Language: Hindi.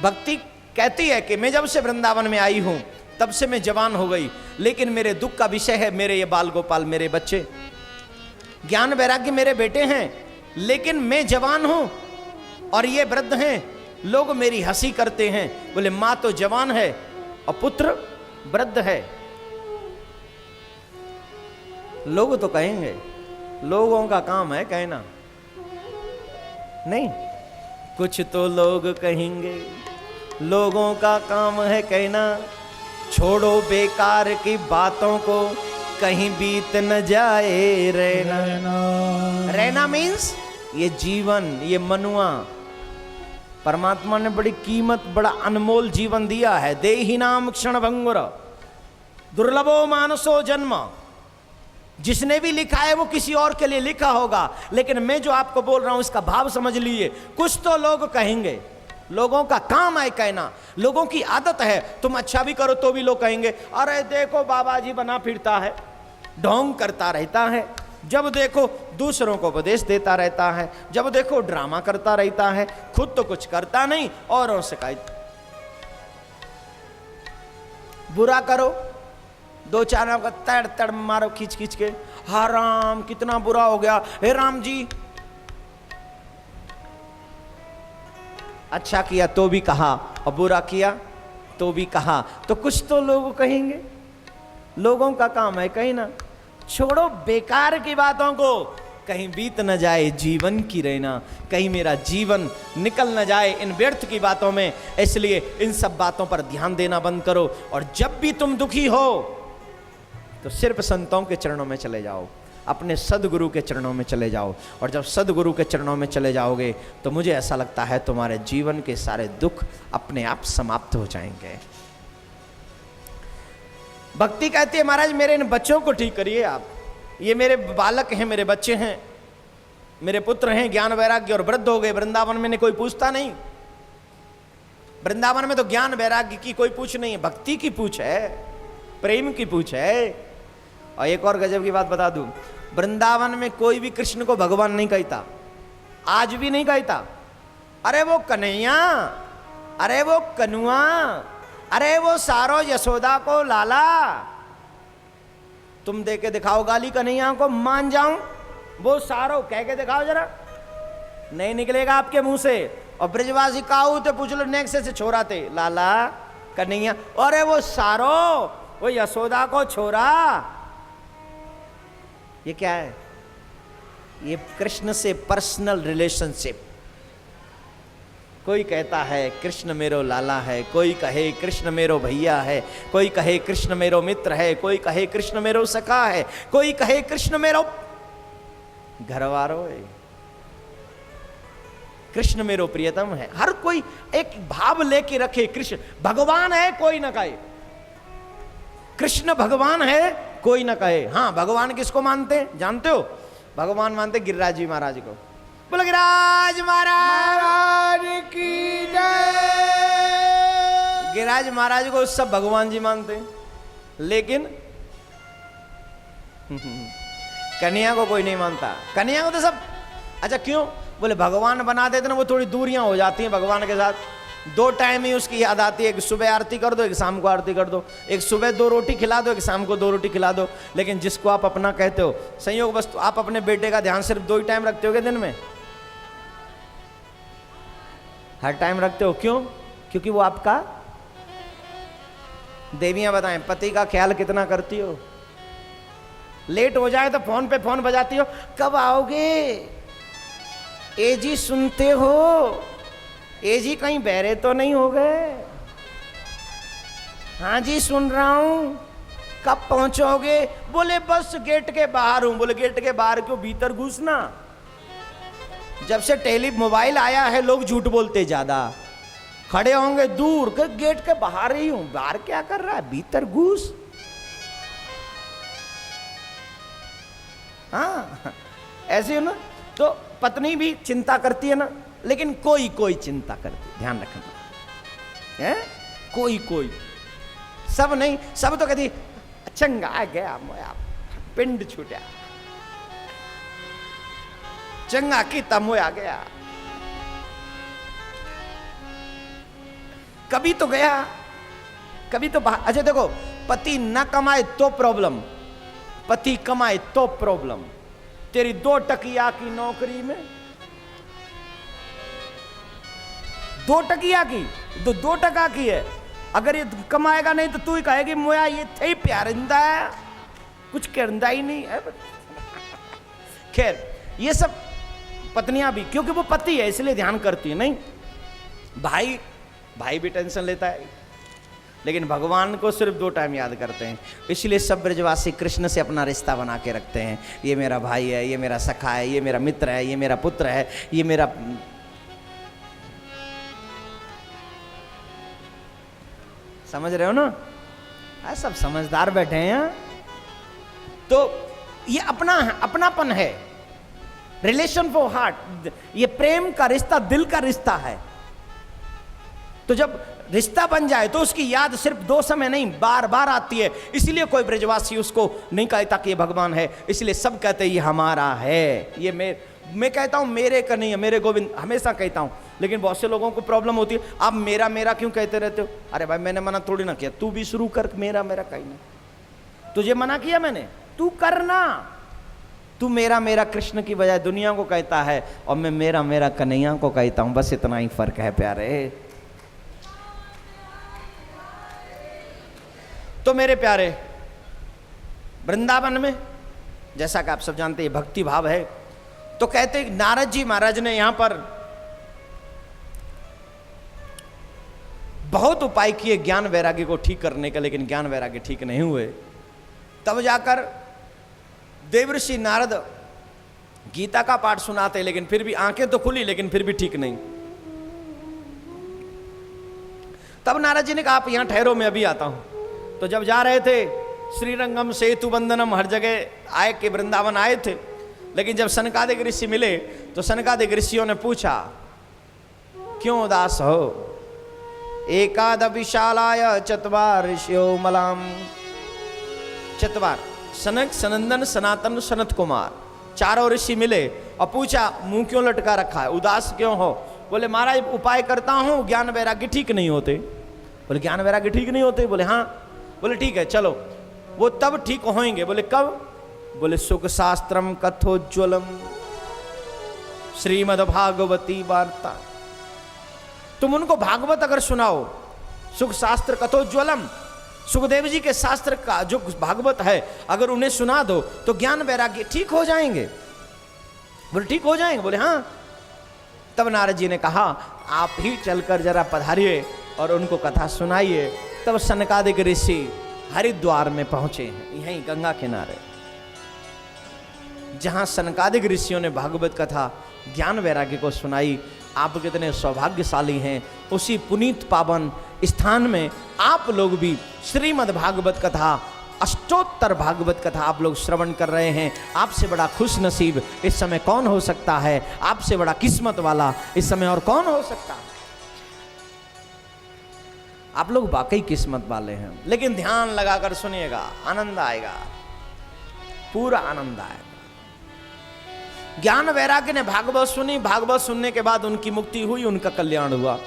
भक्ति कहती है कि मैं जब से वृंदावन में आई हूं तब से मैं जवान हो गई, लेकिन मेरे दुख का विषय है मेरे ये बाल गोपाल, मेरे बच्चे। ज्ञान वैराग्य मेरे बेटे हैं, लेकिन मैं जवान हूं और ये वृद्ध हैं। लोग मेरी हंसी करते हैं, बोले मां तो जवान है और पुत्र वृद्ध है। लोग तो कहेंगे, लोगों का काम है कहना, नहीं कुछ तो लोग कहेंगे, लोगों का काम है कहना। छोड़ो बेकार की बातों को, कहीं बीत न जाए रहना। रहना मीन्स ये जीवन, ये मनुआ। परमात्मा ने बड़ी कीमत, बड़ा अनमोल जीवन दिया है। देहि नाम क्षण भंगुर दुर्लभो मानसो जन्म। जिसने भी लिखा है वो किसी और के लिए लिखा होगा, लेकिन मैं जो आपको बोल रहा हूं इसका भाव समझ लीजिए। कुछ तो लोग कहेंगे, लोगों का काम है कहना, लोगों की आदत है। तुम अच्छा भी करो तो भी लोग कहेंगे, अरे देखो बाबा जी बना फिरता है, ढोंग करता रहता है, जब देखो दूसरों को उपदेश देता रहता है, जब देखो ड्रामा करता रहता है, खुद तो कुछ करता नहीं, औरों से कहता। बुरा करो, दो चार का तड़ तड़ मारो खींच खींच के, हा राम कितना बुरा हो गया, हे राम जी। अच्छा किया तो भी कहा और बुरा किया तो भी कहा, तो कुछ तो लोग कहेंगे। लोगों का काम है कहीं ना। छोड़ो बेकार की बातों को, कहीं बीत न जाए जीवन की रहना, कहीं मेरा जीवन निकल न जाए इन व्यर्थ की बातों में। इसलिए इन सब बातों पर ध्यान देना बंद करो, और जब भी तुम दुखी हो तो सिर्फ संतों के चरणों में चले जाओ, अपने सदगुरु के चरणों में चले जाओ। और जब सदगुरु के चरणों में चले जाओगे तो मुझे ऐसा लगता है तुम्हारे जीवन के सारे दुख अपने आप समाप्त हो जाएंगे। भक्ति कहती है महाराज मेरे इन बच्चों को ठीक करिए आप, ये मेरे बालक हैं, मेरे बच्चे हैं, मेरे पुत्र हैं, ज्ञान वैराग्य और वृद्ध हो गए। वृंदावन में कोई पूछता नहीं, वृंदावन में तो ज्ञान वैराग्य की कोई पूछ नहीं है, भक्ति की पूछ है, प्रेम की पूछ है। और एक और गजब की बात बता दूं, वृंदावन में कोई भी कृष्ण को भगवान नहीं कहता, आज भी नहीं कहता। अरे वो कन्हैया, अरे वो कनुआ, अरे वो सारो यशोदा को लाला। तुम दे के दिखाओ गाली कन्हैया को, मान जाऊं, वो सारो कह के दिखाओ जरा, नहीं निकलेगा आपके मुंह से। और ब्रजवासी काऊ तो पूछ लो, नेक्स्ट से छोरा थे, लाला कन्हैया, अरे वो सारो, वो यशोदा को छोरा। ये क्या है? ये कृष्ण से पर्सनल रिलेशनशिप। कोई कहता है कृष्ण मेरो लाला है, कोई कहे कृष्ण मेरो भैया है, कोई कहे कृष्ण मेरो मित्र है, कोई कहे कृष्ण मेरो सखा है, कोई कहे कृष्ण मेरो घरवारो है, कृष्ण मेरो प्रियतम है। हर कोई एक भाव लेके रखे, कृष्ण भगवान है कोई ना कहे, कृष्ण भगवान है कोई ना कहे। हाँ, भगवान किसको मानते हैं जानते हो? भगवान मानते गिरिराज जी महाराज को। बोलो गिरिराज महाराज की जय। गिरिराज महाराज को सब भगवान जी मानते हैं, लेकिन कन्हैया को कोई नहीं मानता। कन्हैया को तो सब, अच्छा क्यों? बोले भगवान बना देते ना, वो थोड़ी दूरियां हो जाती हैं भगवान के साथ। दो टाइम ही उसकी याद आती है, एक सुबह आरती कर दो, एक शाम को आरती कर दो, एक सुबह 2 रोटी खिला दो, एक शाम को 2 रोटी खिला दो। लेकिन जिसको आप अपना कहते हो, संयोग बस तो आप अपने बेटे का ध्यान सिर्फ 2 ही टाइम रखते होगे दिन में? हर टाइम रखते हो, क्यों? क्योंकि वो आपका, देवियां बताएं, पति का ख्याल कितना करती हो? लेट हो जाए तो फोन पे फोन बजाती हो, कब आओगे? ए जी सुनते हो? ए जी कहीं बहरे तो नहीं हो गए? हाँ जी सुन रहा हूं, कब पहुंचोगे? बोले बस गेट के बाहर हूं। बोले गेट के बाहर क्यों, भीतर घुसना? जब से टेली मोबाइल आया है लोग झूठ बोलते ज्यादा, खड़े होंगे दूर के, गेट के बाहर ही हूं। बाहर क्या कर रहा है, भीतर घुस। हाँ ऐसे हो ना। तो पत्नी भी चिंता करती है ना, लेकिन कोई कोई चिंता करती, ध्यान रखना है, कोई कोई, सब नहीं। सब तो कहती चंगा गया मोया, पिंड छूटा, चंगा की तमोया गया। कभी तो गया, कभी तो बाहर। अच्छा देखो, पति ना कमाए तो प्रॉब्लम, पति कमाए तो प्रॉब्लम। तेरी 2 टकिया की नौकरी में, 2 टकिया की, 2 टका की है, अगर ये कमाएगा नहीं तो तू ही कहेगी मोया ये थे प्यारिंदा है, कुछ करंदा ही नहीं है। खैर ये सब पत्नियां भी, क्योंकि वो पति है इसलिए ध्यान करती है, नहीं भाई भी टेंशन लेता है, लेकिन भगवान को सिर्फ 2 टाइम याद करते हैं। इसलिए सब ब्रजवासी कृष्ण से अपना रिश्ता बना के रखते हैं। ये मेरा भाई है, ये मेरा सखा है, ये मेरा मित्र है, ये मेरा पुत्र है, ये मेरा। समझ रहे हो ना? सब समझदार बैठे हैं। तो ये अपनापन है, रिलेशन फॉर हार्ट, ये प्रेम का रिश्ता, दिल का रिश्ता है। तो जब रिश्ता बन जाए तो उसकी याद सिर्फ 2 समय नहीं, बार बार आती है। इसलिए कोई ब्रजवासी उसको नहीं कहता कि ये भगवान है, इसलिए सब कहते हैं ये हमारा है। ये मैं कहता हूं मेरे का नहीं है, मेरे गोविंद हमेशा कहता हूं, लेकिन बहुत से लोगों को प्रॉब्लम होती है, आप मेरा मेरा क्यों कहते रहते हो? अरे भाई मैंने मना थोड़ी ना किया, तू भी शुरू कर मेरा मेरा कहना। तुझे मना किया मैंने, तू करना। तू मेरा मेरा कृष्ण की बजाय दुनिया को कहता है, और मैं मेरा मेरा कन्हैया को कहता हूं। बस इतना ही फर्क है प्यारे। तो मेरे प्यारे, वृंदावन में जैसा कि आप सब जानते हैं भक्ति भाव है। तो कहते नारद जी महाराज ने यहां पर बहुत उपाय किए ज्ञान वैराग्य को ठीक करने का, लेकिन ज्ञान वैराग्य ठीक नहीं हुए। तब जाकर देवर्षि नारद गीता का पाठ सुनाते, लेकिन फिर भी आंखें तो खुली, लेकिन फिर भी ठीक नहीं। तब नारद जी ने कहा आप यहां ठहरो, मैं अभी आता हूं। तो जब जा रहे थे श्रीरंगम सेतु बंदनम हर जगह आए के वृंदावन आए थे, लेकिन जब सनकादिक ऋषि मिले तो सनकादिक ऋषियों ने पूछा क्यों उदास हो? एकाद विशालाय चतवार ऋषियो मलाम। चतवार सनक सनंदन सनातन सनत कुमार, 4 ऋषि मिले और पूछा मुंह क्यों लटका रखा है, उदास क्यों हो? बोले महाराज उपाय करता हूं, ज्ञान वैराग्य ठीक नहीं होते। बोले ज्ञान वैराग्य ठीक नहीं होते? बोले हाँ। बोले ठीक है चलो, वो तब ठीक होंगे। बोले कब? बोले सुख शास्त्रम कथोज्वलम श्रीमद् भागवती वार्ता। तुम उनको भागवत अगर सुनाओ, सुख शास्त्र कथोज्वलम, सुखदेव जी के शास्त्र का जो भागवत है अगर उन्हें सुना दो तो ज्ञान वैराग्य ठीक हो जाएंगे। बोले ठीक हो जाएंगे? बोले हाँ। तब नारद जी ने कहा आप ही चलकर जरा पधारिए और उनको कथा सुनाइए। तब सनकादिक ऋषि हरिद्वार में पहुंचे हैं, यहीं गंगा किनारे, जहां सनकादिक ऋषियों ने भागवत कथा ज्ञान वैराग्य को सुनाई। आप कितने सौभाग्यशाली हैं, उसी पुनीत पावन स्थान में आप लोग भी श्रीमद् भागवत कथा, अष्टोत्तर भागवत कथा आप लोग श्रवण कर रहे हैं। आपसे बड़ा खुश नसीब इस समय कौन हो सकता है? आपसे बड़ा किस्मत वाला इस समय और कौन हो सकता है? आप लोग वाकई किस्मत वाले हैं। लेकिन ध्यान लगाकर सुनिएगा, आनंद आएगा, पूरा आनंद आएगा। ज्ञान वैराग्य ने भागवत सुनी, भागवत सुनने के बाद उनकी मुक्ति हुई, उनका कल्याण हुआ।